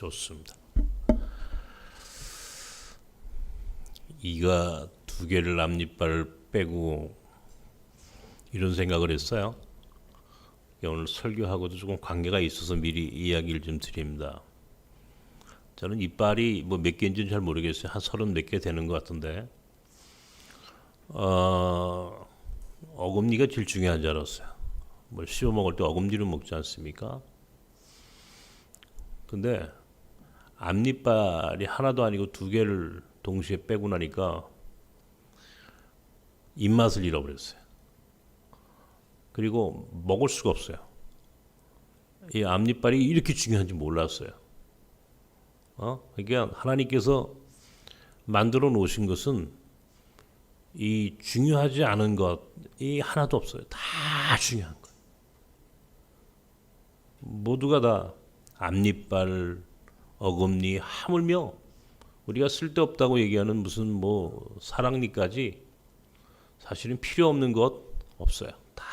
좋습니다. 이가 두 개를 앞니빨 빼고 이런 생각을 했어요. 오늘 설교하고도 조금 관계가 있어서 미리 이야기를 좀 드립니다. 저는 이빨이 뭐 몇 개인지는 잘 모르겠어요. 한 30 몇 개 되는 것 같은데 어금니가 제일 중요한 줄 알았어요. 뭘 씹어 먹을 때 어금니를 먹지 않습니까? 근데 앞니빨이 하나도 아니고 두 개를 동시에 빼고 나니까 입맛을 잃어버렸어요. 그리고 먹을 수가 없어요. 이 앞니빨이 이렇게 중요한지 몰랐어요. 그러니까 하나님께서 만들어 놓으신 것은 이 중요하지 않은 것이 하나도 없어요. 다 중요한 거예요. 모두가 다 앞니빨, 어금니, 하물며 우리가 쓸데없다고 얘기하는 무슨 뭐 사랑니까지 사실은 필요 없는 것 없어요. 다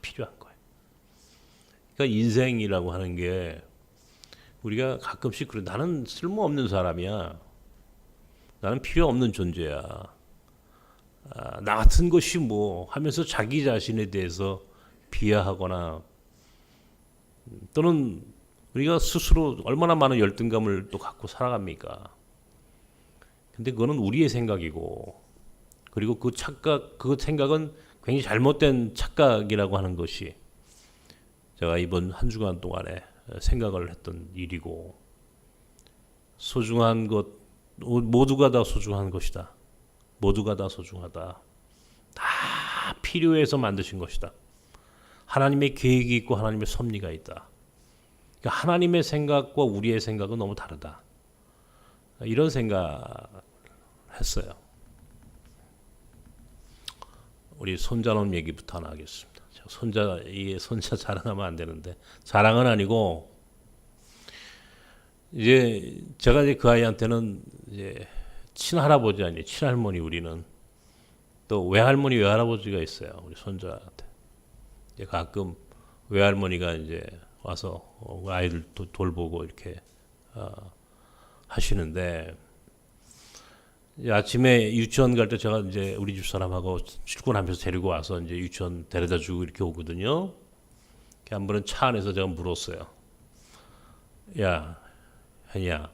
필요한 거예요. 그러니까 인생이라고 하는 게 우리가 가끔씩 그래, 나는 쓸모없는 사람이야. 나는 필요 없는 존재야. 나 같은 것이 뭐 하면서 자기 자신에 대해서 비하하거나 또는 우리가 스스로 얼마나 많은 열등감을 또 갖고 살아갑니까? 근데 그거는 우리의 생각이고 그리고 그 착각, 그 생각은 굉장히 잘못된 착각이라고 하는 것이 제가 이번 한 주간 동안에 생각을 했던 일이고 소중한 것 모두가 다 소중한 것이다. 모두가 다 소중하다. 다 필요해서 만드신 것이다. 하나님의 계획이 있고 하나님의 섭리가 있다. 그러니까 하나님의 생각과 우리의 생각은 너무 다르다. 이런 생각을 했어요. 우리 손자놈 얘기부터 하나 하겠습니다. 손자 자랑하면 안 되는데 자랑은 아니고 이제 제가 이제 그 아이한테는 이제 친할아버지 아니 친할머니 우리는 또 외할머니 외할아버지가 있어요. 우리 손자한테 이제 가끔 외할머니가 이제 와서 아이들 돌보고 이렇게 하시는데 아침에 유치원 갈 때 제가 이제 우리 집 사람하고 출근하면서 데리고 와서 이제 유치원 데려다 주고 이렇게 오거든요. 한 번은 차 안에서 제가 물었어요. 야, 현이야,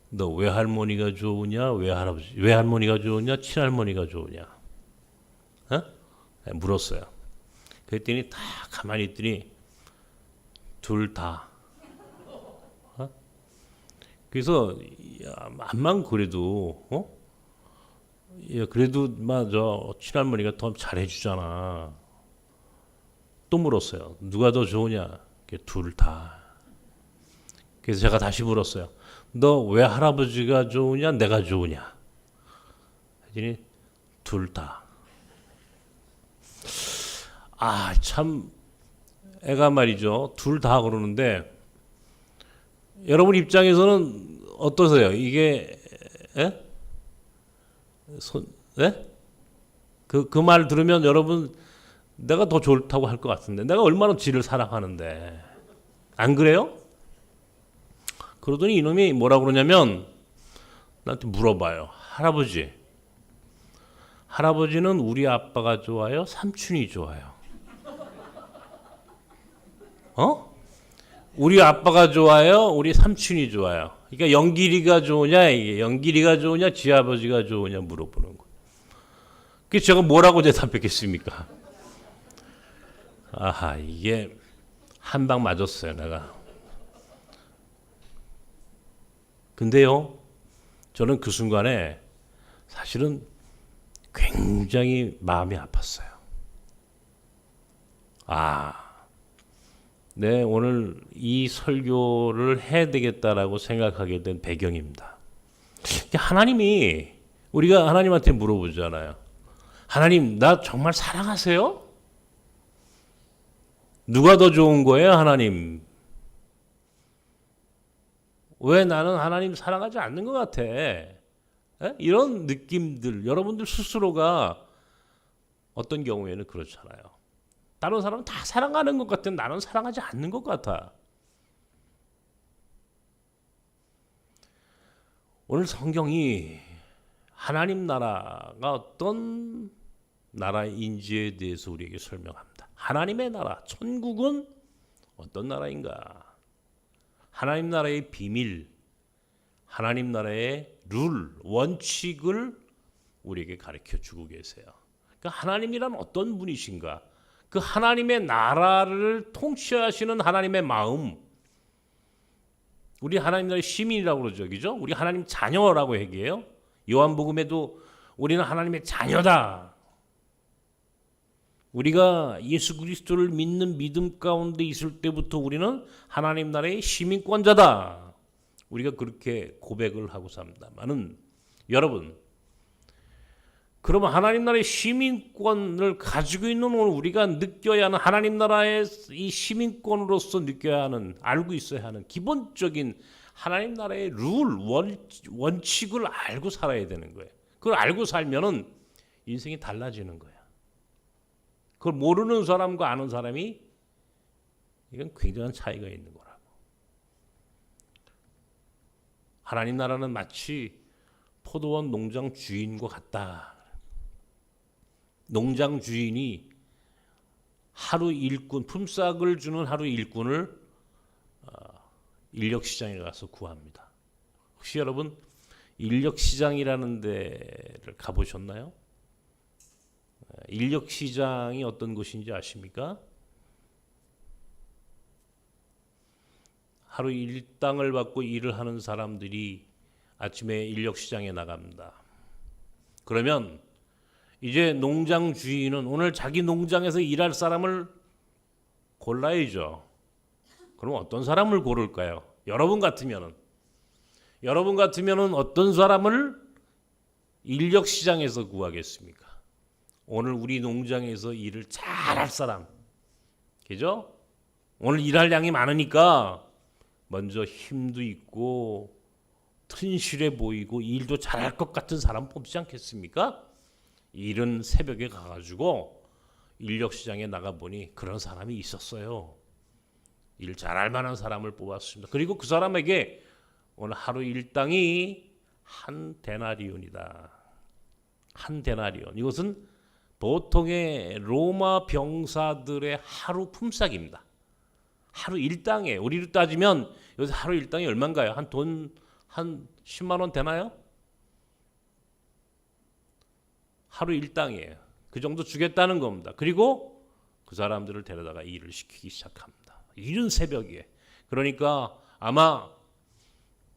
너 외할머니가 좋으냐, 외할머니가 좋으냐, 친할머니가 좋으냐? 물었어요. 그랬더니 다 가만히 있더니 둘 다. 그래서 암만 그래도 그래도 저 친할머니가 더 잘해주잖아. 또 물었어요. 누가 더 좋으냐? 둘 다. 그래서 제가 다시 물었어요. 너 외할아버지가 좋으냐? 내가 좋으냐? 했더니 둘 다. 참 애가 말이죠. 둘 다 그러는데 여러분 입장에서는 어떠세요? 이게 그 말 들으면 여러분 내가 더 좋다고 할 것 같은데 내가 얼마나 지를 사랑하는데 안 그래요? 그러더니 이놈이 뭐라 그러냐면 나한테 물어봐요. 할아버지는 우리 아빠가 좋아요? 삼촌이 좋아요? 우리 아빠가 좋아요? 우리 삼촌이 좋아요? 그러니까 영길이가 좋으냐, 이게 영길이가 좋으냐, 지아버지가 좋으냐 물어보는 거예요. 그래서 제가 뭐라고 대답했겠습니까? 이게 한 방 맞았어요, 내가. 근데요, 저는 그 순간에 사실은 굉장히 마음이 아팠어요. 네, 오늘 이 설교를 해야 되겠다라고 생각하게 된 배경입니다. 하나님이 우리가 하나님한테 물어보잖아요. 하나님, 나 정말 사랑하세요? 누가 더 좋은 거예요, 하나님? 왜 나는 하나님 사랑하지 않는 것 같아? 이런 느낌들, 여러분들 스스로가 어떤 경우에는 그렇잖아요. 다른 사람은 다 사랑하는 것 같은데 나는 사랑하지 않는 것 같아. 오늘 성경이 하나님 나라가 어떤 나라인지에 대해서 우리에게 설명합니다. 하나님의 나라, 천국은 어떤 나라인가? 하나님 나라의 비밀, 하나님 나라의 룰, 원칙을 우리에게 가르쳐 주고 계세요. 그러니까 하나님이란 어떤 분이신가? 그 하나님의 나라를 통치하시는 하나님의 마음, 우리 하나님 나라의 시민이라고 그러죠, 그죠? 우리 하나님 자녀라고 얘기해요. 요한복음에도 우리는 하나님의 자녀다. 우리가 예수 그리스도를 믿는 믿음 가운데 있을 때부터 우리는 하나님 나라의 시민권자다. 우리가 그렇게 고백을 하고 삽니다만은 여러분, 그러면 하나님 나라의 시민권을 가지고 있는 오늘 우리가 느껴야 하는 하나님 나라의 이 시민권으로서 느껴야 하는, 알고 있어야 하는 기본적인 하나님 나라의 룰, 원칙을 알고 살아야 되는 거예요. 그걸 알고 살면은 인생이 달라지는 거예요. 그걸 모르는 사람과 아는 사람이 이건 굉장한 차이가 있는 거라고. 하나님 나라는 마치 포도원 농장 주인과 같다. 농장 주인이 하루 일꾼, 품삯을 주는 하루 일꾼을 인력시장에 가서 구합니다. 혹시 여러분 인력시장이라는 데를 가보셨나요? 인력시장이 어떤 곳인지 아십니까? 하루 일당을 받고 일을 하는 사람들이 아침에 인력시장에 나갑니다. 그러면 이제 농장 주인은 오늘 자기 농장에서 일할 사람을 골라야죠. 그럼 어떤 사람을 고를까요? 여러분 같으면은 어떤 사람을 인력시장에서 구하겠습니까? 오늘 우리 농장에서 일을 잘할 사람, 그죠? 오늘 일할 양이 많으니까 먼저 힘도 있고 튼실해 보이고 일도 잘할 것 같은 사람 뽑지 않겠습니까? 이른 새벽에 가가지고 인력시장에 나가보니 그런 사람이 있었어요. 일 잘할 만한 사람을 뽑았습니다. 그리고 그 사람에게 오늘 하루 일당이 한 데나리온이다. 한 데나리온. 이것은 보통의 로마 병사들의 하루 품삯입니다. 하루 일당에 우리로 따지면 요새 하루 일당이 얼마인가요? 한 10만 원 되나요? 하루 일당이에요. 그 정도 주겠다는 겁니다. 그리고 그 사람들을 데려다가 일을 시키기 시작합니다. 이른 새벽에. 그러니까 아마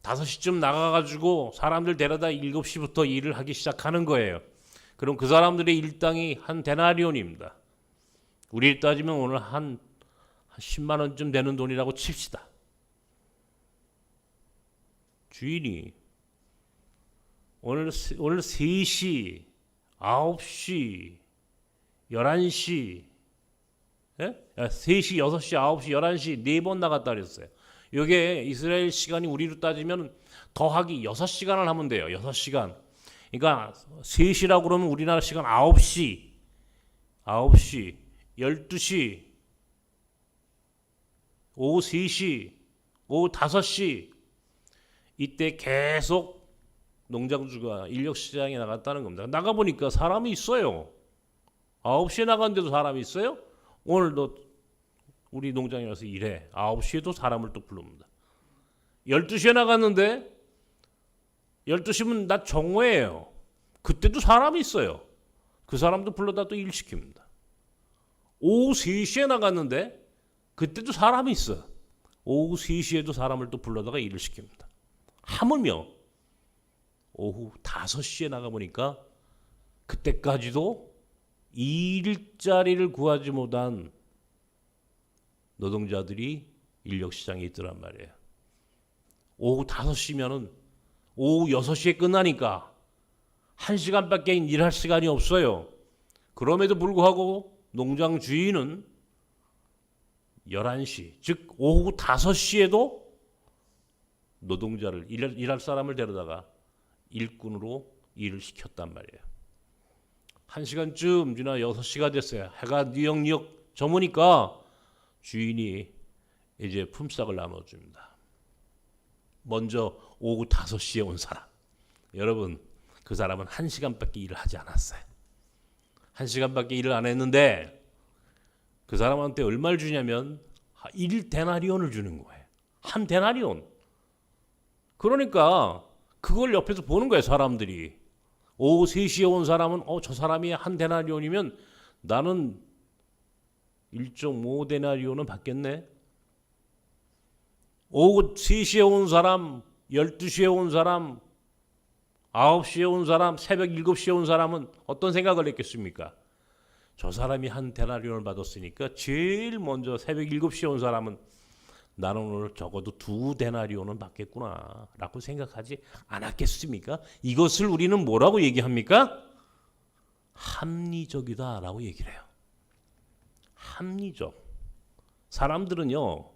5시쯤 나가가지고 사람들 데려다 7시부터 일을 하기 시작하는 거예요. 그럼 그 사람들의 일당이 한 데나리온입니다. 우리 따지면 오늘 한 10만 원쯤 되는 돈이라고 칩시다. 주인이 오늘 3시, 9시, 11시, 예? 3시, 6시, 9시, 11시 4번 나갔다 그랬어요. 이게 이스라엘 시간이 우리로 따지면 더하기 6시간을 하면 돼요. 6시간. 그러니까 3시라고 그러면 우리나라 시간 9시, 12시, 오후 3시, 오후 5시 이때 계속 농장주가 인력시장에 나갔다는 겁니다. 나가보니까 사람이 있어요. 9시에 나갔는데도 사람이 있어요. 오늘도 우리 농장에 와서 일해. 9시에도 사람을 또 부릅니다. 12시에 나갔는데 12시면 낮 정오예요. 그때도 사람이 있어요. 그 사람도 불러다 또 일 시킵니다. 오후 3시에 나갔는데 그때도 사람이 있어. 오후 3시에도 사람을 또 불러다가 일을 시킵니다. 하물며 오후 5시에 나가보니까 그때까지도 일자리를 구하지 못한 노동자들이 인력시장에 있더란 말이에요. 오후 5시면은 오후 6시에 끝나니까 1시간밖에 일할 시간이 없어요. 그럼에도 불구하고 농장 주인은 11시, 즉 오후 5시에도 노동자를 일할 사람을 데려다가 일꾼으로 일을 시켰단 말이에요. 1시간쯤 지나 6시가 됐어요. 해가 뉘역뉘역 저무니까 주인이 이제 품삯을 나눠줍니다. 먼저 오후 5시에 온 사람, 여러분, 그 사람은 1시간밖에 일을 하지 않았어요. 1시간밖에 일을 안 했는데 그 사람한테 얼마를 주냐면 1데나리온을 주는 거예요. 1데나리온. 그러니까 그걸 옆에서 보는 거예요, 사람들이. 오후 3시에 온 사람은 저 사람이 1데나리온이면 나는 1.5데나리온은 받겠네. 오후 3시에 온 사람, 12시에 온 사람, 9시에 온 사람, 새벽 7시에 온 사람은 어떤 생각을 했겠습니까? 저 사람이 1데나리온을 받았으니까 제일 먼저 새벽 7시에 온 사람은 나는 오늘 적어도 2데나리온은 받겠구나 라고 생각하지 않았겠습니까? 이것을 우리는 뭐라고 얘기합니까? 합리적이다 라고 얘기를 해요. 합리적. 사람들은요,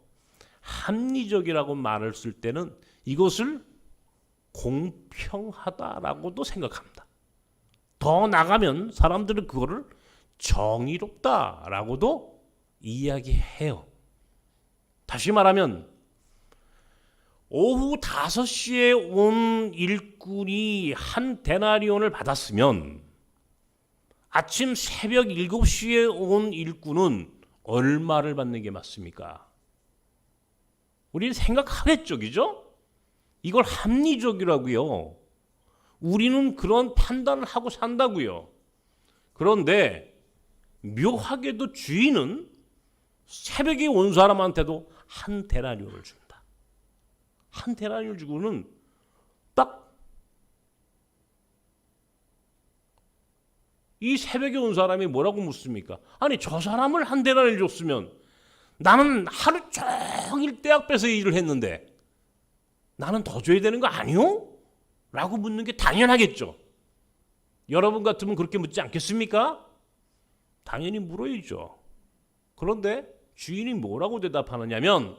합리적이라고 말을 쓸 때는 이것을 공평하다라고도 생각합니다. 더 나가면 사람들은 그거를 정의롭다라고도 이야기해요. 다시 말하면 오후 5시에 온 일꾼이 1데나리온을 받았으면 아침 새벽 7시에 온 일꾼은 얼마를 받는 게 맞습니까? 우리는 생각하겠죠, 그죠? 이걸 합리적이라고요. 우리는 그런 판단을 하고 산다고요. 그런데 묘하게도 주인은 새벽에 온 사람한테도 1데나리온을 줍니다. 1데나리온을 주고는 딱 이 새벽에 온 사람이 뭐라고 묻습니까? 아니, 저 사람을 1데나리온을 줬으면 나는 하루 종일 떼 앞에서 일을 했는데 나는 더 줘야 되는 거 아니요? 라고 묻는 게 당연하겠죠. 여러분 같으면 그렇게 묻지 않겠습니까? 당연히 물어야죠. 그런데 주인이 뭐라고 대답하느냐면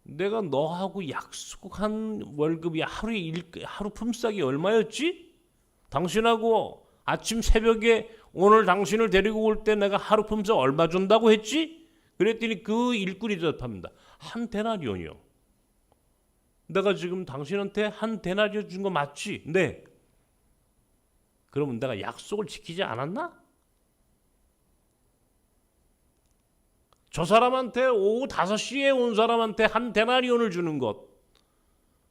내가 너하고 약속한 월급이 하루 품삯이 얼마였지? 당신하고 아침 새벽에 오늘 당신을 데리고 올 때 내가 하루 품삯 얼마 준다고 했지? 그랬더니 그 일꾼이 대답합니다. 1데나리온이요. 내가 지금 당신한테 1데나리온 준 거 맞지? 네. 그러면 내가 약속을 지키지 않았나? 저 사람한테 오후 5시에 온 사람한테 1데나리온을 주는 것,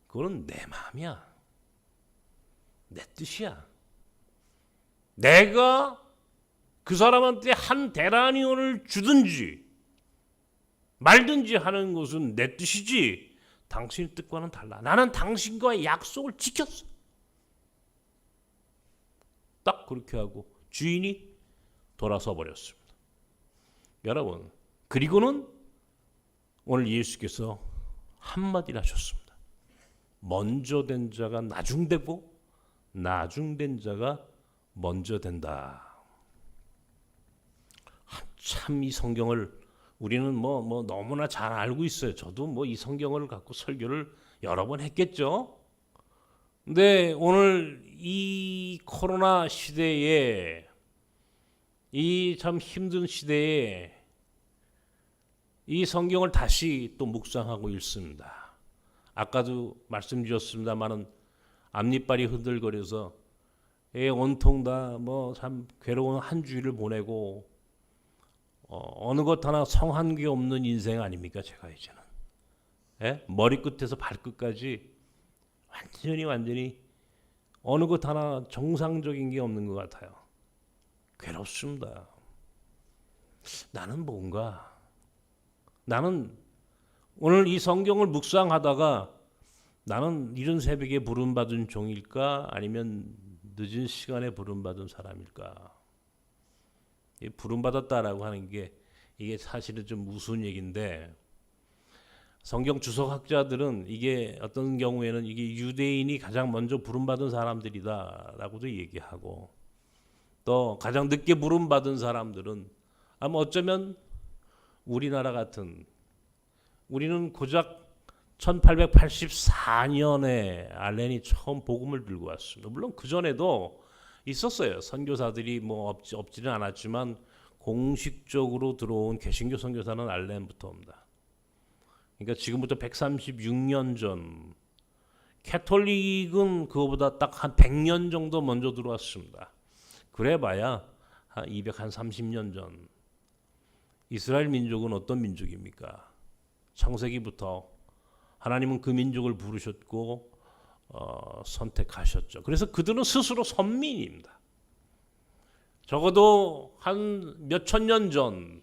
그건 내 마음이야. 내 뜻이야. 내가 그 사람한테 1데나리온을 주든지 말든지 하는 것은 내 뜻이지 당신의 뜻과는 달라. 나는 당신과의 약속을 지켰어. 딱 그렇게 하고 주인이 돌아서 버렸습니다. 여러분, 그리고는 오늘 예수께서 한마디를 하셨습니다. 먼저 된 자가 나중되고 나중된 자가 먼저 된다. 참 이 성경을 우리는 뭐 너무나 잘 알고 있어요. 저도 이 성경을 갖고 설교를 여러 번 했겠죠. 근데 오늘 이 코로나 시대에, 이 참 힘든 시대에 이 성경을 다시 또 묵상하고 읽습니다. 아까도 말씀드렸습니다만은 앞니빨이 흔들거려서 온통 다 참 괴로운 한 주일을 보내고 어느 것 하나 성한 게 없는 인생 아닙니까? 제가 이제는 머리끝에서 발끝까지 완전히 어느 것 하나 정상적인 게 없는 것 같아요. 괴롭습니다. 나는 오늘 이 성경을 묵상하다가 나는 이른 새벽에 부름받은 종일까? 아니면 늦은 시간에 부름받은 사람일까? 부름받았다라고 하는 게 이게 사실은 좀 우스운 얘기인데, 성경 주석학자들은 이게 어떤 경우에는 이게 유대인이 가장 먼저 부름받은 사람들이다라고도 얘기하고, 또 가장 늦게 부름받은 사람들은 아마 어쩌면 우리나라 같은, 우리는 고작 1884년에 알렌이 처음 복음을 들고 왔습니다. 물론 그 전에도 있었어요. 선교사들이 없지는 않았지만 공식적으로 들어온 개신교 선교사는 알렌부터 옵니다. 그러니까 지금부터 136년 전 캐톨릭은 그거보다 딱 한 100년 정도 먼저 들어왔습니다. 그래봐야 한 230년 전. 이스라엘 민족은 어떤 민족입니까? 창세기부터 하나님은 그 민족을 부르셨고 선택하셨죠. 그래서 그들은 스스로 선민입니다. 적어도 한 몇천 년 전,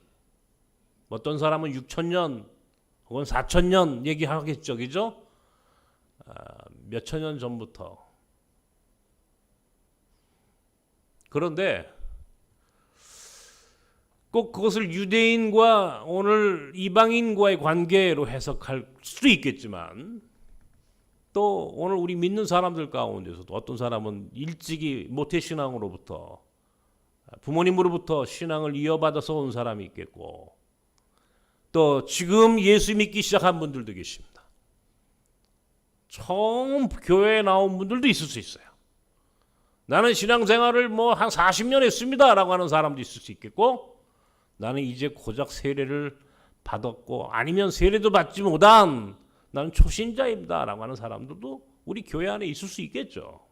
어떤 사람은 6,000년 혹은 4,000년 얘기하겠죠, 그죠? 몇천 년 전부터. 그런데 꼭 그것을 유대인과 오늘 이방인과의 관계로 해석할 수도 있겠지만, 또 오늘 우리 믿는 사람들 가운데서도 어떤 사람은 일찍이 모태신앙으로부터 부모님으로부터 신앙을 이어받아서 온 사람이 있겠고, 또 지금 예수 믿기 시작한 분들도 계십니다. 처음 교회에 나온 분들도 있을 수 있어요. 나는 신앙생활을 한 40년 했습니다 라고 하는 사람도 있을 수 있겠고, 나는 이제 고작 세례를 받았고 아니면 세례도 받지 못한 나는 초신자입니다 라고 하는 사람들도 우리 교회 안에 있을 수 있겠죠.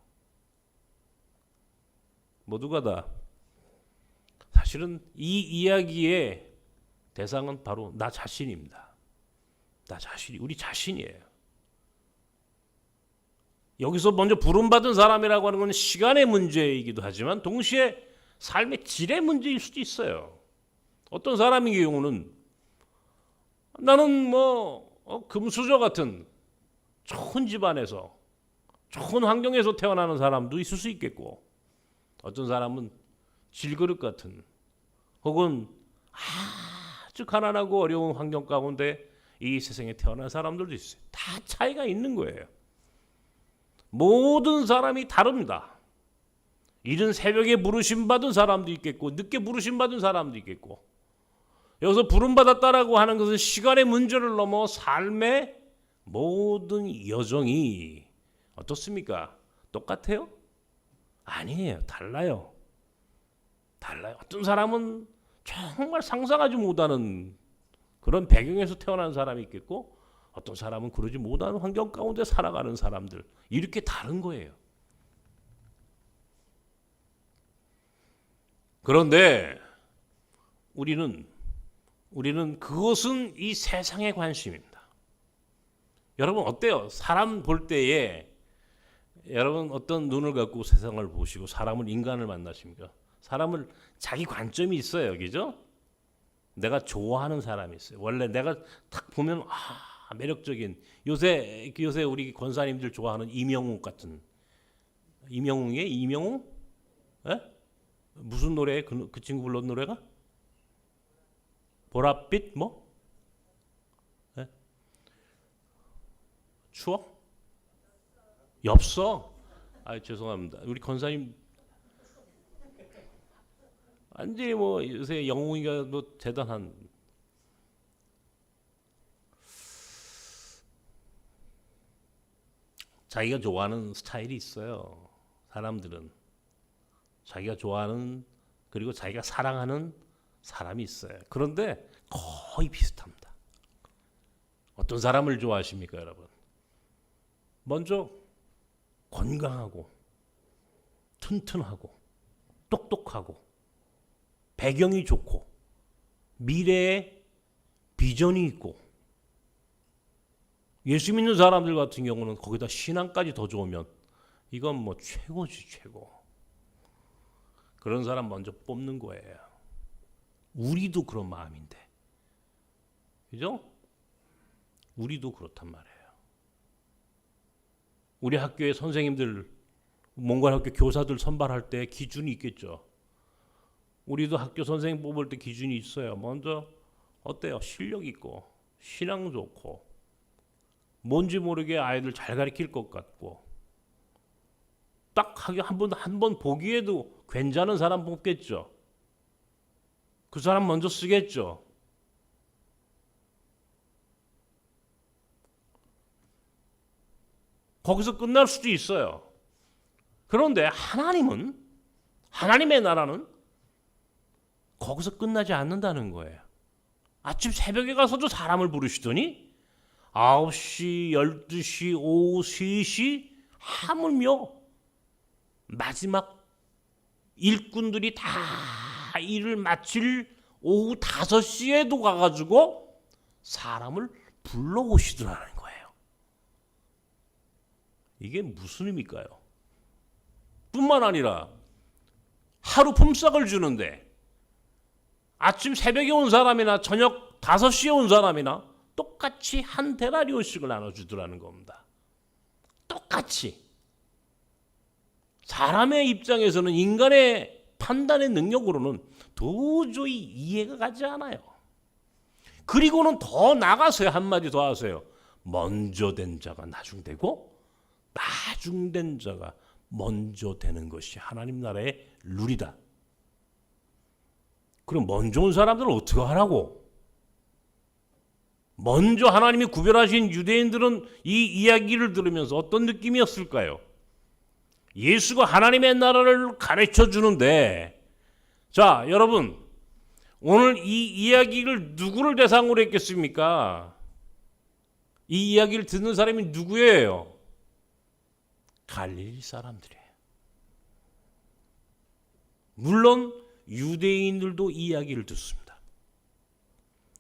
모두가 다 사실은 이 이야기의 대상은 바로 나 자신입니다. 나 자신이, 우리 자신이에요. 여기서 먼저 부름받은 사람이라고 하는 건 시간의 문제이기도 하지만 동시에 삶의 질의 문제일 수도 있어요. 어떤 사람의 경우는 나는 금수저 같은 좋은 집안에서 좋은 환경에서 태어나는 사람도 있을 수 있겠고, 어떤 사람은 질그릇 같은 혹은 아주 가난하고 어려운 환경 가운데 이 세상에 태어난 사람들도 있어요. 다 차이가 있는 거예요. 모든 사람이 다릅니다. 이른 새벽에 부르심 받은 사람도 있겠고 늦게 부르심 받은 사람도 있겠고, 여기서 부름받았다라고 하는 것은 시간의 문제를 넘어 삶의 모든 여정이 어떻습니까? 똑같아요? 아니에요. 달라요. 어떤 사람은 정말 상상하지 못하는 그런 배경에서 태어난 사람이 있겠고, 어떤 사람은 그러지 못하는 환경 가운데 살아가는 사람들, 이렇게 다른 거예요. 그런데 우리는 그것은 이 세상의 관심입니다. 여러분 어때요? 사람 볼 때에 여러분 어떤 눈을 갖고 세상을 보시고 인간을 만나십니까? 사람을 자기 관점이 있어요, 그죠? 내가 좋아하는 사람이 있어요. 원래 내가 딱 보면 매력적인, 요새 우리 권사님들 좋아하는 이명웅 같은, 이명웅이에요? 이명웅? 에? 무슨 노래? 그 친구 불렀 노래가? 보랏빛 에? 추억? 엽서? 죄송합니다. 우리 권사님 완전히 요새 영웅이가 대단한. 자기가 좋아하는 스타일이 있어요. 사람들은 자기가 좋아하는, 그리고 자기가 사랑하는 사람이 있어요. 그런데 거의 비슷합니다. 어떤 사람을 좋아하십니까, 여러분? 먼저 건강하고 튼튼하고 똑똑하고 배경이 좋고 미래에 비전이 있고, 예수 믿는 사람들 같은 경우는 거기다 신앙까지 더 좋으면 이건 최고지, 최고. 그런 사람 먼저 뽑는 거예요. 우리도 그런 마음인데, 그죠? 우리도 그렇단 말이에요. 우리 학교의 선생님들, 몽골학교 교사들 선발할 때 기준이 있겠죠. 우리도 학교 선생님 뽑을 때 기준이 있어요. 먼저 어때요? 실력 있고 신앙 좋고 뭔지 모르게 아이들 잘 가르칠 것 같고, 딱 한 번 보기에도 괜찮은 사람 뽑겠죠. 그 사람 먼저 쓰겠죠. 거기서 끝날 수도 있어요. 그런데 하나님의 나라는 거기서 끝나지 않는다는 거예요. 아침 새벽에 가서도 사람을 부르시더니 9시, 12시, 오후 3시, 하물며 마지막 일꾼들이 다 일을 마칠 오후 5시에도 가가지고 사람을 불러오시더라는 거예요. 이게 무슨 의미일까요? 뿐만 아니라 하루 품삯을 주는데 아침 새벽에 온 사람이나 저녁 5시에 온 사람이나 똑같이 한 데나리온씩을 나눠주더라는 겁니다. 똑같이. 사람의 입장에서는 인간의 판단의 능력으로는 도저히 이해가 가지 않아요. 그리고는 더 나가서요. 한마디 더 하세요. 먼저 된 자가 나중되고 나중된 자가 먼저 되는 것이 하나님 나라의 룰이다. 그럼 먼저 온 사람들은 어떻게 하라고? 먼저 하나님이 구별하신 유대인들은 이 이야기를 들으면서 어떤 느낌이었을까요? 예수가 하나님의 나라를 가르쳐 주는데, 자, 여러분, 오늘 이 이야기를 누구를 대상으로 했겠습니까? 이 이야기를 듣는 사람이 누구예요? 갈릴리 사람들이에요. 물론 유대인들도 이 이야기를 듣습니다.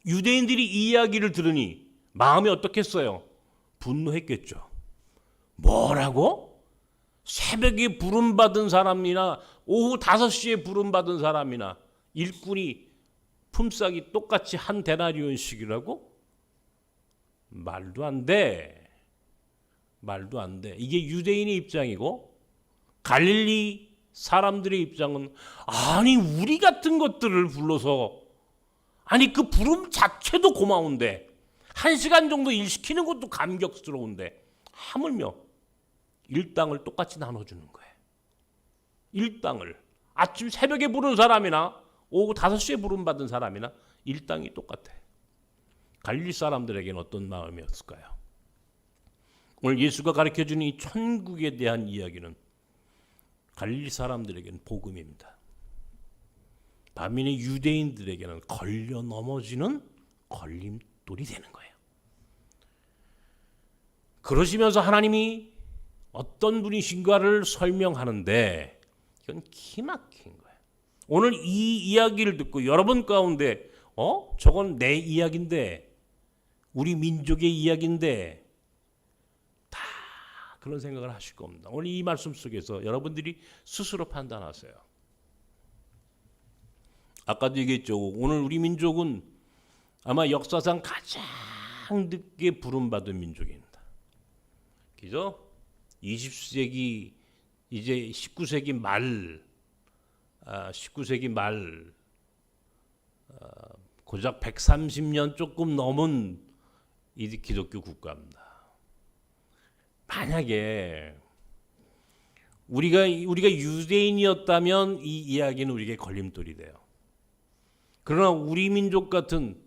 유대인들이 이 이야기를 들으니 마음이 어떻겠어요? 분노했겠죠. 뭐라고? 새벽에 부름받은 사람이나 오후 5시에 부름받은 사람이나 일꾼이 품삯이 똑같이 한 데나리온씩이라고? 말도 안 돼. 말도 안 돼. 이게 유대인의 입장이고 갈릴리 사람들의 입장은 아니 우리 같은 것들을 불러서 아니 그 부름 자체도 고마운데 1시간 정도 일 시키는 것도 감격스러운데 하물며 일당을 똑같이 나눠주는 거예요. 일당을 아침 새벽에 부른 사람이나 오후 5시에 부름받은 사람이나 일당이 똑같아. 갈릴리 사람들에게는 어떤 마음이었을까요? 오늘 예수가 가르쳐주는 이 천국에 대한 이야기는 갈릴리 사람들에게는 복음입니다. 반면에 유대인들에게는 걸려 넘어지는 걸림돌이 되는 거예요. 그러시면서 하나님이 어떤 분이신가를 설명하는데 이건 기막힌 거예요. 오늘 이 이야기를 듣고 여러분 가운데 저건 내 이야기인데 우리 민족의 이야기인데 다 그런 생각을 하실 겁니다. 오늘 이 말씀 속에서 여러분들이 스스로 판단하세요. 아까도 얘기했죠. 오늘 우리 민족은 아마 역사상 가장 늦게 부름받은 민족입니다. 그죠? 20세기 이제 19세기 말 19세기 말 고작 130년 조금 넘은 이 기독교 국가입니다. 만약에 우리가 유대인이었다면 이 이야기는 우리에게 걸림돌이 돼요. 그러나 우리 민족 같은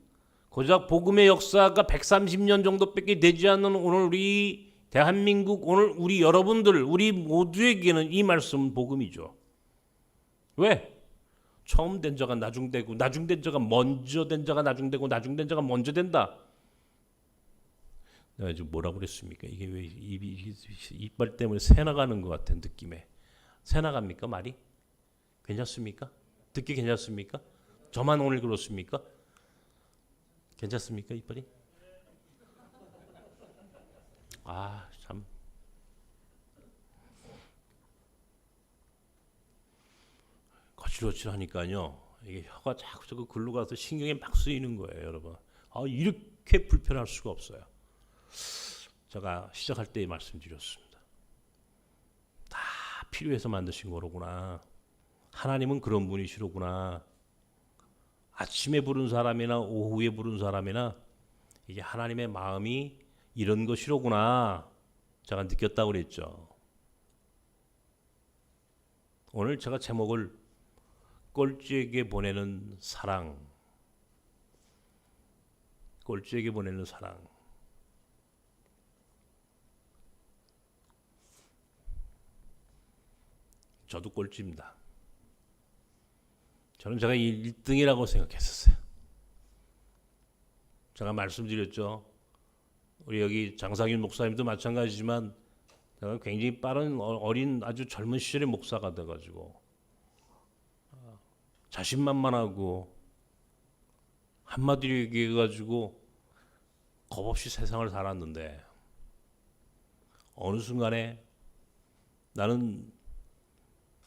고작 복음의 역사가 130년 정도밖에 되지 않는 오늘 우리 대한민국, 오늘 우리 여러분들, 우리 모두에게는 이 말씀은 복음이죠. 왜? 처음 된 자가 나중되고 나중된 자가 먼저 된 자가 나중되고 나중된 자가 먼저 된다. 내가 지금 뭐라고 그랬습니까? 이게 왜 이빨 때문에 새 나가는 것 같은 느낌에. 새 나갑니까 말이? 괜찮습니까? 듣기 괜찮습니까? 저만 오늘 그렇습니까? 괜찮습니까 이빨이? 아 참. 거칠거칠하니까요. 이게 혀가 자꾸 글로 가서 신경에 막 쓰이는 거예요, 여러분. 이렇게 불편할 수가 없어요. 제가 시작할 때 말씀드렸습니다. 다 필요해서 만드신 거로구나. 하나님은 그런 분이시로구나. 아침에 부른 사람이나 오후에 부른 사람이나 이게 하나님의 마음이 이런 것이로구나. 제가 느꼈다고 그랬죠. 오늘 제가 제목을 꼴찌에게 보내는 사랑. 꼴찌에게 보내는 사랑. 저도 꼴찌입니다. 저는 제가 1등이라고 생각했었어요. 제가 말씀드렸죠. 우리 여기 장상윤 목사님도 마찬가지지만 내가 굉장히 빠른 어린 아주 젊은 시절에 목사가 돼가지고 자신만만하고 한마디로 얘기해가지고 겁없이 세상을 살았는데 어느 순간에 나는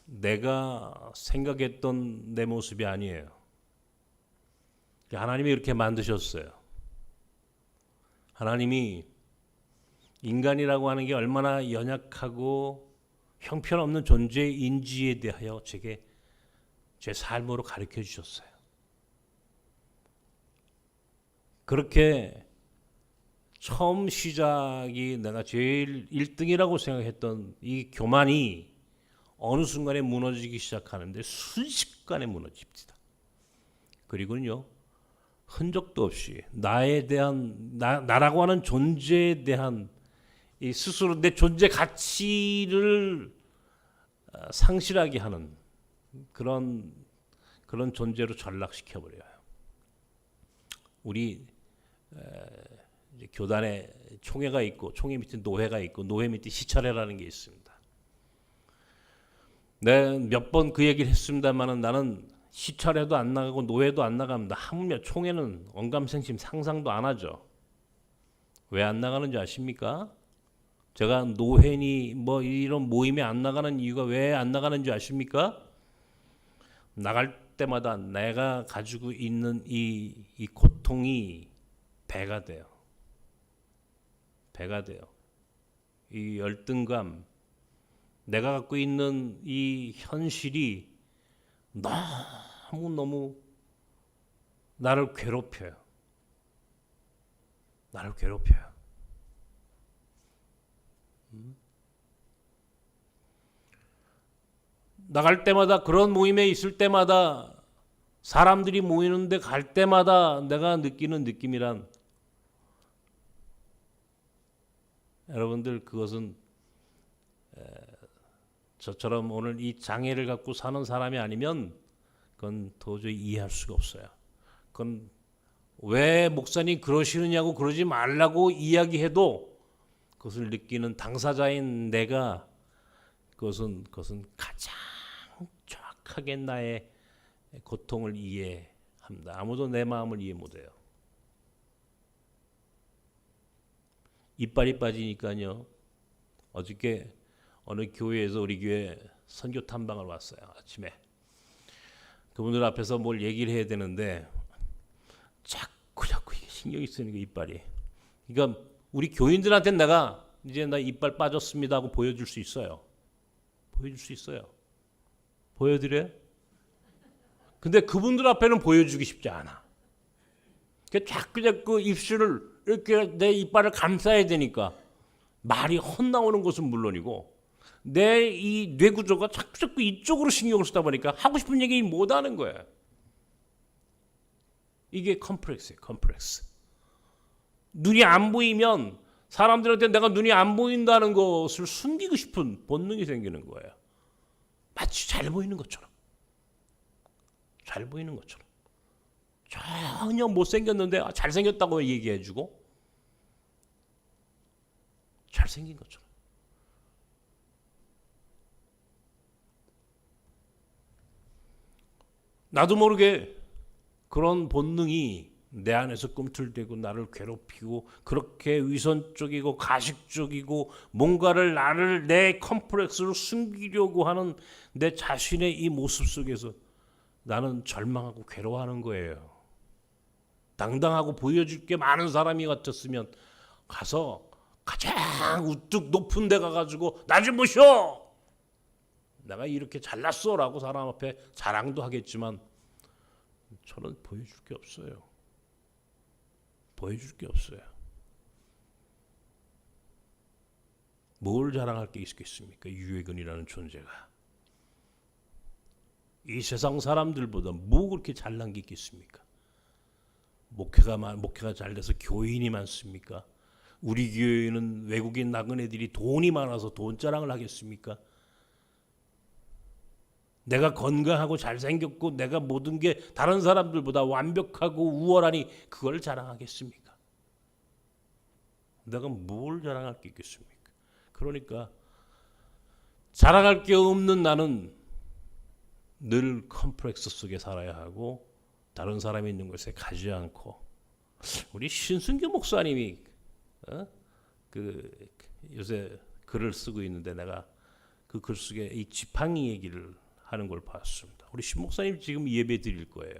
내가 생각했던 내 모습이 아니에요. 하나님이 이렇게 만드셨어요. 하나님이 인간이라고 하는 게 얼마나 연약하고 형편없는 존재인지에 대하여 제게 제 삶으로 가르쳐 주셨어요. 그렇게 처음 시작이 내가 제일 1등이라고 생각했던 이 교만이 어느 순간에 무너지기 시작하는데 순식간에 무너집니다. 그리고는요, 흔적도 없이 나에 대한 나라고 하는 존재에 대한 이 스스로 내 존재 가치를 상실하게 하는 그런 존재로 전락시켜 버려요. 우리 이제 교단에 총회가 있고 총회 밑에 노회가 있고 노회 밑에 시찰회라는 게 있습니다. 내가 몇 번 그 얘기를 했습니다만은 나는 시찰회도 안 나가고 노회도 안 나갑니다. 하물며 총회는 언감생심 상상도 안 하죠. 왜 안 나가는지 아십니까? 제가 노회니 뭐 이런 모임에 안 나가는 이유가 왜 안 나가는지 아십니까? 나갈 때마다 내가 가지고 있는 이 고통이 배가 돼요. 배가 돼요. 이 열등감, 내가 갖고 있는 이 현실이 너무 나를 괴롭혀요. 나를 괴롭혀요. 나갈 때마다 그런 모임에 있을 때마다 사람들이 모이는데 갈 때마다 내가 느끼는 느낌이란 여러분들 그것은 저처럼 오늘 이 장애를 갖고 사는 사람이 아니면 그건 도저히 이해할 수가 없어요. 그건 왜 목사님 그러시느냐고 그러지 말라고 이야기해도 그것을 느끼는 당사자인 내가 그것은 가장 정확하게 나의 고통을 이해합니다. 아무도 내 마음을 이해 못해요. 이빨이 빠지니까요. 어저께 어느 교회에서 우리 교회 선교 탐방을 왔어요. 아침에. 그분들 앞에서 뭘 얘기를 해야 되는데 자꾸 이게 신경이 쓰이는 거 이빨이. 그러니까 우리 교인들한테 내가 이제 나 이빨 빠졌습니다 하고 보여줄 수 있어요. 보여줄 수 있어요. 보여드려요? 근데 그분들 앞에는 보여주기 쉽지 않아. 자꾸 입술을 이렇게 내 이빨을 감싸야 되니까 말이 헛나오는 것은 물론이고 내 이 뇌구조가 자꾸 이쪽으로 신경을 쓰다 보니까 하고 싶은 얘기 못 하는 거예요. 이게 컴플렉스예요. 컴플렉스. 눈이 안 보이면 사람들한테 내가 눈이 안 보인다는 것을 숨기고 싶은 본능이 생기는 거예요. 마치 잘 보이는 것처럼. 잘 보이는 것처럼. 전혀 못생겼는데 잘생겼다고 얘기해주고 잘생긴 것처럼. 나도 모르게 그런 본능이 내 안에서 꿈틀대고 나를 괴롭히고 그렇게 위선적이고 가식적이고 뭔가를 내 컴플렉스를 숨기려고 하는 내 자신의 이 모습 속에서 나는 절망하고 괴로워하는 거예요. 당당하고 보여줄 게 많은 사람이 같았으면 가서 가장 우뚝 높은 데 가가지고 나 좀 보쇼! 내가 이렇게 잘났어 라고 사람 앞에 자랑도 하겠지만 저는 보여줄 게 없어요. 보여줄 게 없어요. 뭘 자랑할 게 있겠습니까? 유해근이라는 존재가. 이 세상 사람들보다 뭐 그렇게 잘난 게 있겠습니까? 목회가 잘 돼서 교인이 많습니까? 우리 교회는 외국인 나그네들이 돈이 많아서 돈 자랑을 하겠습니까? 내가 건강하고 잘생겼고 내가 모든 게 다른 사람들보다 완벽하고 우월하니 그걸 자랑하겠습니까? 내가 뭘 자랑할 게 있겠습니까? 그러니까 자랑할 게 없는 나는 늘 컴플렉스 속에 살아야 하고 다른 사람이 있는 곳에 가지 않고 우리 신순교 목사님이 그 요새 글을 쓰고 있는데 내가 그 글 속에 이 지팡이 얘기를 하는 걸 봤습니다. 우리 신 목사님 지금 예배 드릴 거예요.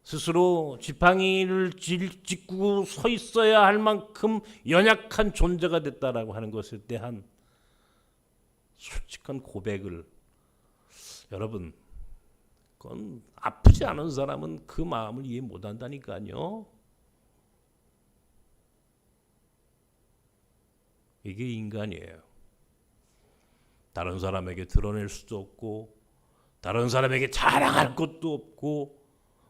스스로 지팡이를 짚고 서 있어야 할 만큼 연약한 존재가 됐다라고 하는 것에 대한 솔직한 고백을 여러분 그건 아프지 않은 사람은 그 마음을 이해 못한다니까요. 이게 인간이에요. 다른 사람에게 드러낼 수도 없고 다른 사람에게 자랑할 것도 없고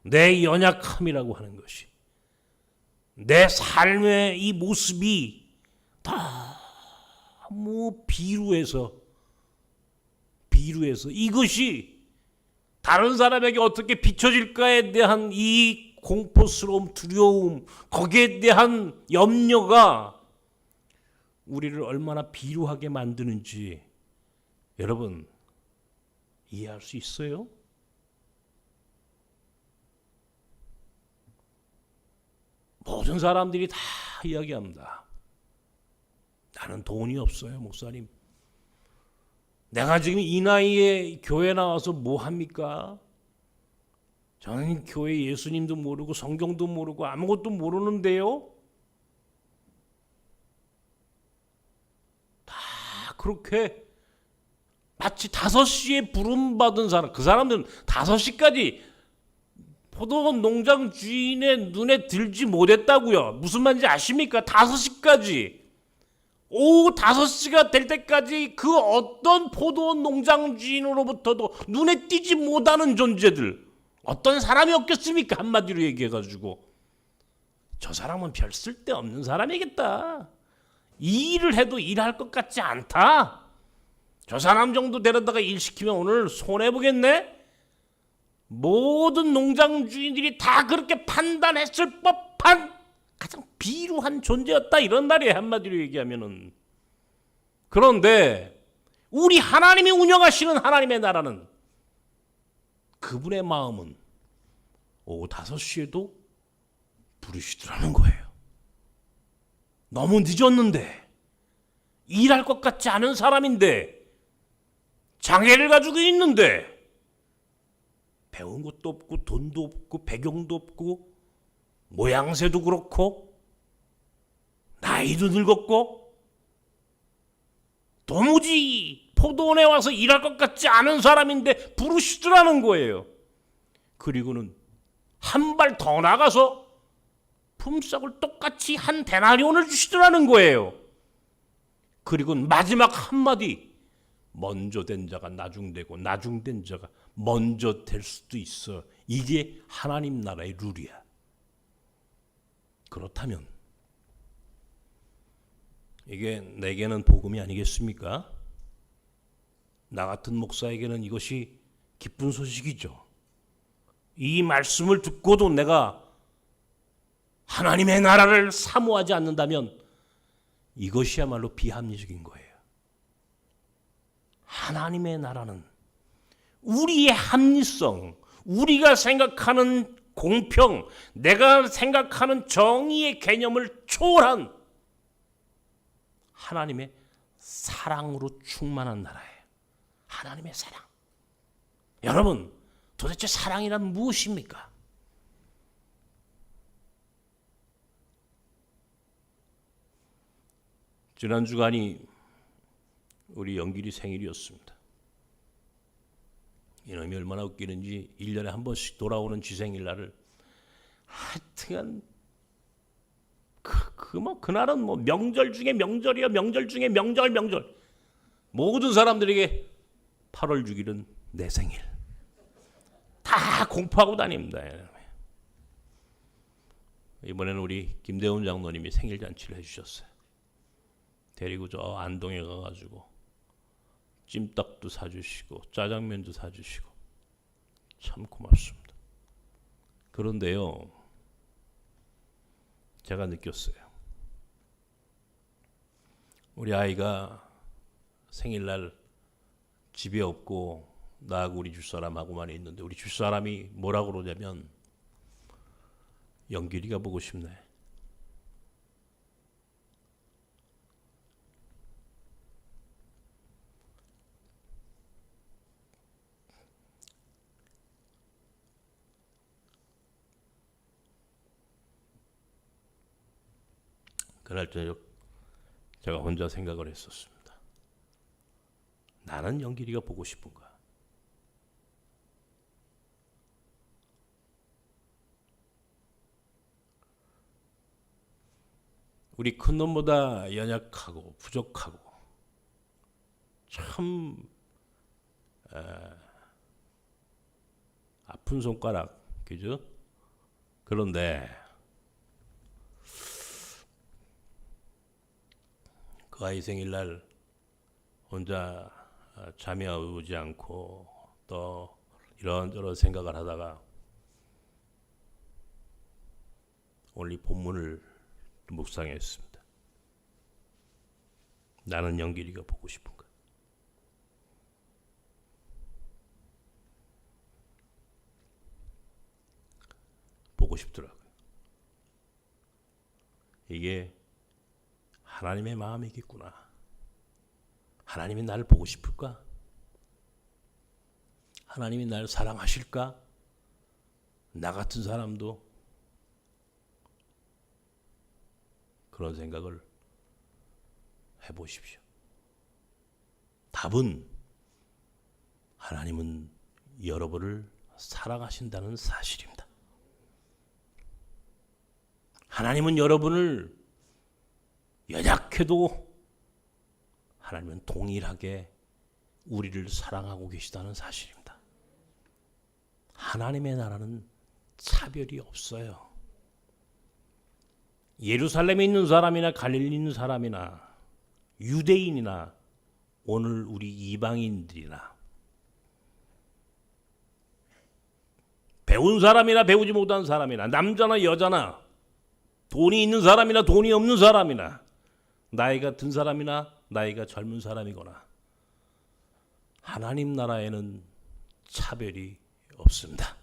내 연약함이라고 하는 것이 내 삶의 이 모습이 너무 비루해서 이것이 다른 사람에게 어떻게 비춰질까에 대한 이 공포스러움, 두려움, 거기에 대한 염려가 우리를 얼마나 비루하게 만드는지 여러분 이해할 수 있어요? 모든 사람들이 다 이야기합니다. 나는 돈이 없어요, 목사님. 내가 지금 이 나이에 교회 나와서 뭐 합니까? 저는 교회 예수님도 모르고 성경도 모르고 아무것도 모르는데요. 다 그렇게 마치 5시에 부름받은 사람, 그 사람들은 5시까지 포도원 농장 주인의 눈에 들지 못했다고요. 무슨 말인지 아십니까? 5시까지. 오후 5시가 될 때까지 그 어떤 포도원 농장 주인으로부터도 눈에 띄지 못하는 존재들. 어떤 사람이 없겠습니까? 한마디로 얘기해가지고. 저 사람은 별 쓸데없는 사람이겠다. 이 일을 해도 일할 것 같지 않다. 저 사람 정도 데려다가 일 시키면 오늘 손해보겠네? 모든 농장 주인들이 다 그렇게 판단했을 법한 가장 비루한 존재였다 이런 말이에요. 한마디로 얘기하면은. 그런데 우리 하나님이 운영하시는 하나님의 나라는 그분의 마음은 오후 5시에도 부르시더라는 거예요. 너무 늦었는데 일할 것 같지 않은 사람인데 장애를 가지고 있는데 배운 것도 없고 돈도 없고 배경도 없고 모양새도 그렇고 나이도 늙었고 도무지 포도원에 와서 일할 것 같지 않은 사람인데 부르시더라는 거예요. 그리고는 한 발 더 나가서 품삯을 똑같이 한 데나리온을 주시더라는 거예요. 그리고는 마지막 한마디, 먼저 된 자가 나중되고 나중된 자가 먼저 될 수도 있어. 이게 하나님 나라의 룰이야. 그렇다면 이게 내게는 복음이 아니겠습니까? 나 같은 목사에게는 이것이 기쁜 소식이죠. 이 말씀을 듣고도 내가 하나님의 나라를 사모하지 않는다면 이것이야말로 비합리적인 거예요. 하나님의 나라는 우리의 합리성, 우리가 생각하는 공평, 내가 생각하는 정의의 개념을 초월한 하나님의 사랑으로 충만한 나라예요. 하나님의 사랑. 여러분, 도대체 사랑이란 무엇입니까? 지난 주간이 우리 영길이 생일이었습니다. 이놈이 얼마나 웃기는지 1년에 한 번씩 돌아오는 지 생일날을 하여튼 그날은 뭐 명절 중에 명절이야. 명절 중에 명절. 모든 사람들에게 8월 6일은 내 생일. 다 공포하고 다닙니다. 이번에는 우리 김대훈 장로님이 생일 잔치를 해주셨어요. 데리고 저 안동에 가가지고 찜닭도 사주시고 짜장면도 사주시고 참 고맙습니다. 그런데요, 제가 느꼈어요. 우리 아이가 생일날 집에 없고 나하고 우리 집사람하고만 있는데 우리 집사람이 뭐라고 그러냐면 영길이가 보고 싶네. 그날 저녁 제가 혼자 생각을 했었습니다. 나는 영길이가 보고 싶은가? 우리 큰놈보다 연약하고 부족하고 참 아픈 손가락, 그죠? 그런데 그 아이 생일날 혼자 잠이 오지 않고 또 이런저런 생각을 하다가 오늘 이 본문을 묵상했습니다. 나는 영길이가 보고 싶은가? 보고 싶더라고요. 이게 하나님의 마음이겠구나. 하나님이 나를 보고 싶을까? 하나님이 나를 사랑하실까? 나 같은 사람도 그런 생각을 해보십시오. 답은 하나님은 여러분을 사랑하신다는 사실입니다. 하나님은 여러분을 연약해도 하나님은 동일하게 우리를 사랑하고 계시다는 사실입니다. 하나님의 나라는 차별이 없어요. 예루살렘에 있는 사람이나 갈릴리 있는 사람이나 유대인이나 오늘 우리 이방인들이나 배운 사람이나 배우지 못한 사람이나 남자나 여자나 돈이 있는 사람이나 돈이 없는 사람이나 나이가 든 사람이나 나이가 젊은 사람이거나 하나님 나라에는 차별이 없습니다.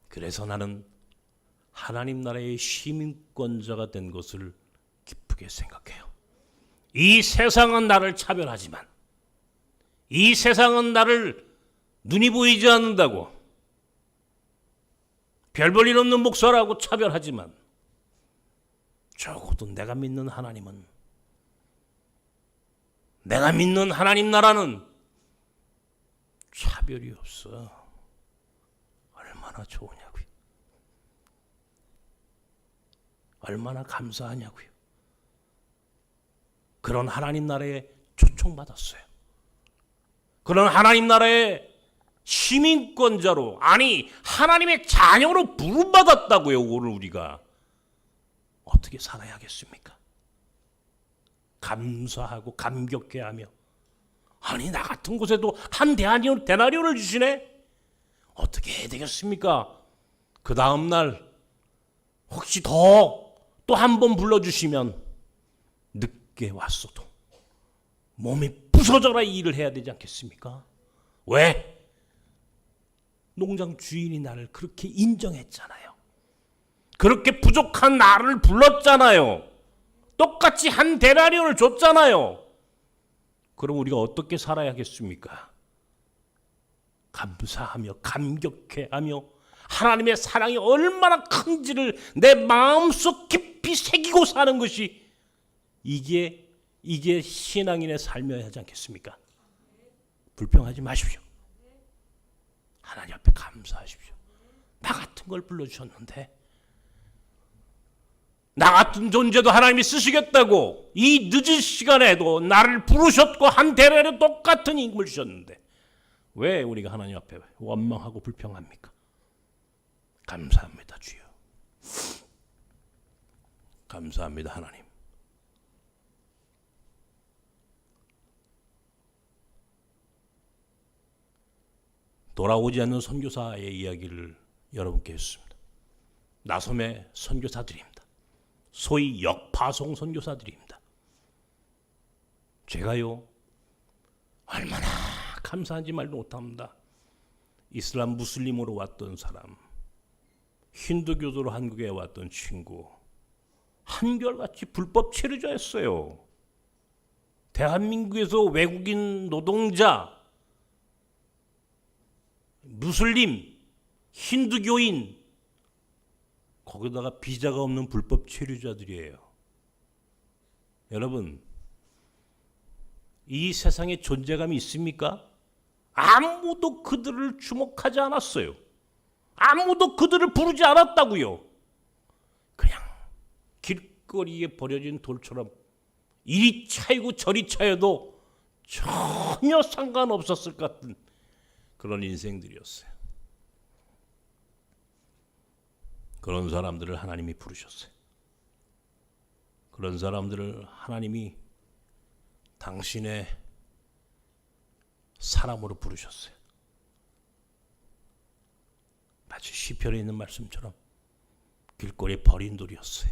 그래서 나는 하나님 나라의 시민권자가 된 것을 기쁘게 생각해요. 이 세상은 나를 차별하지만 이 세상은 나를 눈이 보이지 않는다고 별 볼 일 없는 목사라고 차별하지만 적어도 내가 믿는 하나님은 내가 믿는 하나님 나라는 차별이 없어. 얼마나 좋으냐고요. 얼마나 감사하냐고요. 그런 하나님 나라에 초청받았어요. 그런 하나님 나라의 시민권자로, 아니 하나님의 자녀로 부름받았다고요. 오늘 우리가 어떻게 살아야겠습니까? 감사하고 감격해하며, 아니 나 같은 곳에도 한 데나리온을 주시네. 어떻게 해야 되겠습니까? 그 다음 날 혹시 더 또 한 번 불러주시면 늦게 왔어도 몸이 부서져라 이 일을 해야 되지 않겠습니까? 왜? 농장 주인이 나를 그렇게 인정했잖아요. 그렇게 부족한 나를 불렀잖아요. 똑같이 한 데나리온을 줬잖아요. 그럼 우리가 어떻게 살아야겠습니까? 감사하며 감격해하며 하나님의 사랑이 얼마나 큰지를 내 마음속 깊이 새기고 사는 것이 이게 신앙인의 삶이어야 하지 않겠습니까? 불평하지 마십시오. 하나님 앞에 감사하십시오. 나 같은 걸 불러주셨는데, 나 같은 존재도 하나님이 쓰시겠다고 이 늦은 시간에도 나를 부르셨고 한 대례로 똑같은 임금을 주셨는데 왜 우리가 하나님 앞에 원망하고 불평합니까? 감사합니다 주여. 감사합니다 하나님. 돌아오지 않는 선교사의 이야기를 여러분께 했습니다. 나섬의 선교사들입니다. 소위 역파송 선교사들입니다. 제가요 얼마나 감사한지 말도 못합니다. 이슬람 무슬림으로 왔던 사람, 힌두교도로 한국에 왔던 친구, 한결같이 불법 체류자였어요. 대한민국에서 외국인 노동자, 무슬림, 힌두교인, 거기다가 비자가 없는 불법 체류자들이에요. 여러분, 이 세상에 존재감이 있습니까? 아무도 그들을 주목하지 않았어요. 아무도 그들을 부르지 않았다고요. 그냥 길거리에 버려진 돌처럼 이리 차이고 저리 차여도 전혀 상관없었을 것 같은 그런 인생들이었어요. 그런 사람들을 하나님이 부르셨어요. 그런 사람들을 하나님이 당신의 사람으로 부르셨어요. 마치 시편에 있는 말씀처럼 길거리에 버린 돌이었어요.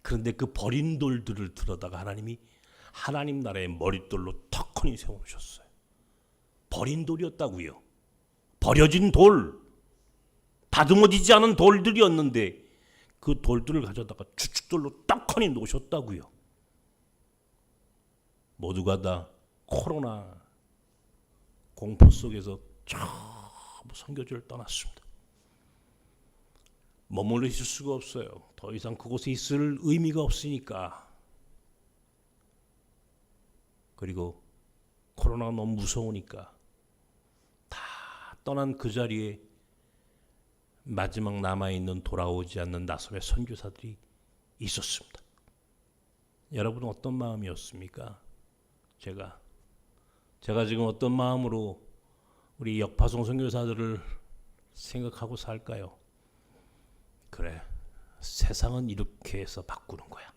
그런데 그 버린 돌들을 들여다가 하나님이 하나님 나라의 머릿돌로 턱하니 세워놓으셨어요. 버린 돌이었다고요. 버려진 돌, 다듬어지지 않은 돌들이었는데 그 돌들을 가져다가 주춧돌로 떡하니 놓으셨다고요. 모두가 다 코로나 공포 속에서 전부 선교지를 떠났습니다. 머물러 있을 수가 없어요. 더 이상 그곳에 있을 의미가 없으니까. 그리고 코로나가 너무 무서우니까 다 떠난 그 자리에 마지막 남아있는 돌아오지 않는 나섭의 선교사들이 있었습니다. 여러분은 어떤 마음이었습니까? 제가 지금 어떤 마음으로 우리 역파송 선교사들을 생각하고 살까요? 그래, 세상은 이렇게 해서 바꾸는 거야.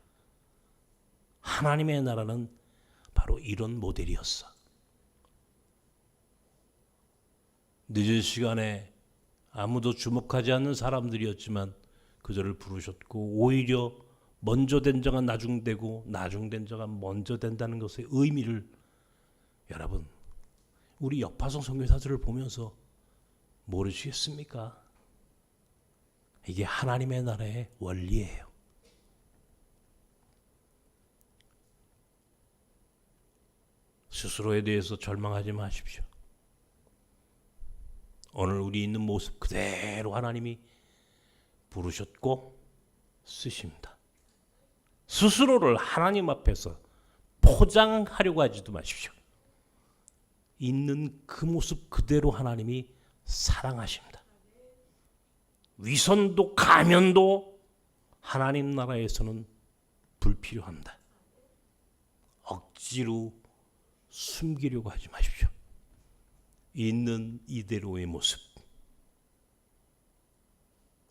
하나님의 나라는 바로 이런 모델이었어. 늦은 시간에 아무도 주목하지 않는 사람들이었지만 그들을 부르셨고, 오히려 먼저 된 자가 나중되고 나중된 자가 먼저 된다는 것의 의미를 여러분, 우리 역파송 선교사들을 보면서 모르시겠습니까? 이게 하나님의 나라의 원리예요. 스스로에 대해서 절망하지 마십시오. 오늘 우리 있는 모습 그대로 하나님이 부르셨고 쓰십니다. 스스로를 하나님 앞에서 포장하려고 하지도 마십시오. 있는 그 모습 그대로 하나님이 사랑하십니다. 위선도 가면도 하나님 나라에서는 불필요합니다. 억지로 숨기려고 하지 마십시오. 있는 이대로의 모습.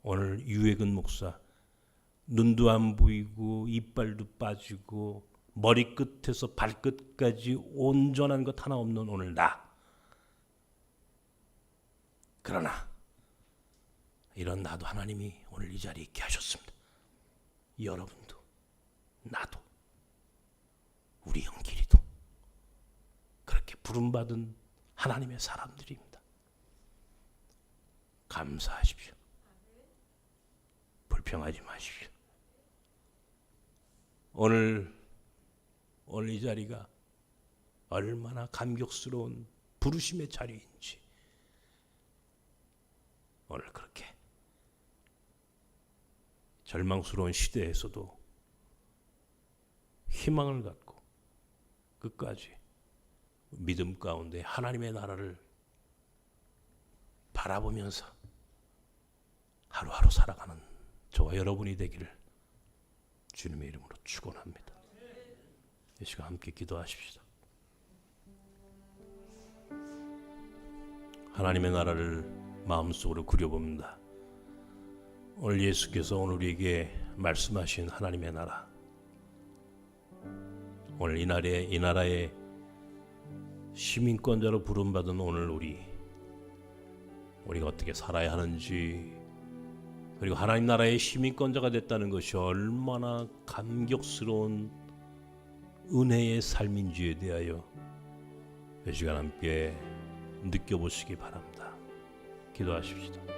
오늘 유해근 목사, 눈도 안 보이고 이빨도 빠지고 머리끝에서 발끝까지 온전한 것 하나 없는 오늘 나. 그러나 이런 나도 하나님이 오늘 이 자리에 있게 하셨습니다. 여러분도 나도 우리 영길이도 그렇게 부름받은 하나님의 사람들입니다. 감사하십시오. 불평하지 마십시오. 오늘 이 자리가 얼마나 감격스러운 부르심의 자리인지 오늘 그렇게 절망스러운 시대에서도 희망을 갖고 끝까지 믿음 가운데 하나님의 나라를 바라보면서 하루하루 살아가는 저와 여러분이 되기를 주님의 이름으로 축원합니다. 이 시간 함께 기도하십시다. 하나님의 나라를 마음속으로 그려봅니다. 오늘 예수께서 오늘 우리에게 말씀하신 하나님의 나라, 오늘 이 나라의 시민권자로 부름받은 오늘 우리가 어떻게 살아야 하는지 그리고 하나님 나라의 시민권자가 됐다는 것이 얼마나 감격스러운 은혜의 삶인지에 대하여 이 시간 함께 느껴보시기 바랍니다. 기도하십시다.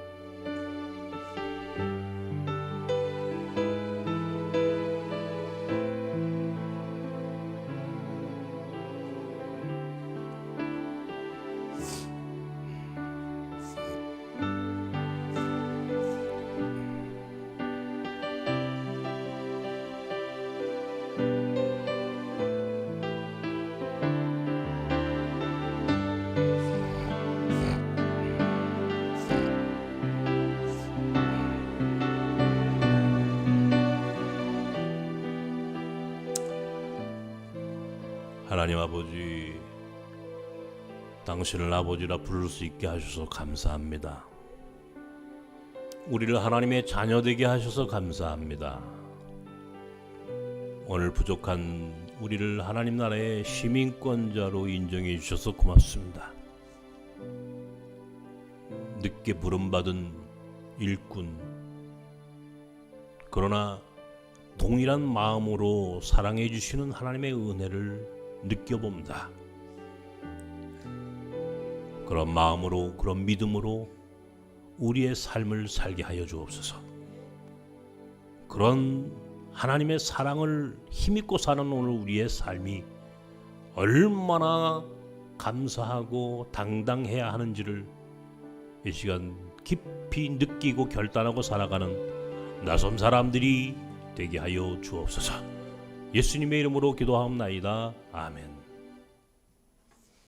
하나님 아버지, 당신을 아버지라 부를 수 있게 하셔서 감사합니다. 우리를 하나님의 자녀 되게 하셔서 감사합니다. 오늘 부족한 우리를 하나님 나라의 시민권자로 인정해 주셔서 고맙습니다. 늦게 부름받은 일꾼, 그러나 동일한 마음으로 사랑해 주시는 하나님의 은혜를 느껴봅니다. 그런 마음으로, 그런 믿음으로 우리의 삶을 살게 하여 주옵소서. 그런 하나님의 사랑을 힘입고 사는 오늘 우리의 삶이 얼마나 감사하고 당당해야 하는지를 이 시간 깊이 느끼고 결단하고 살아가는 나섬 사람들이 되게 하여 주옵소서. 예수님의 이름으로 기도하옵나이다. 아멘.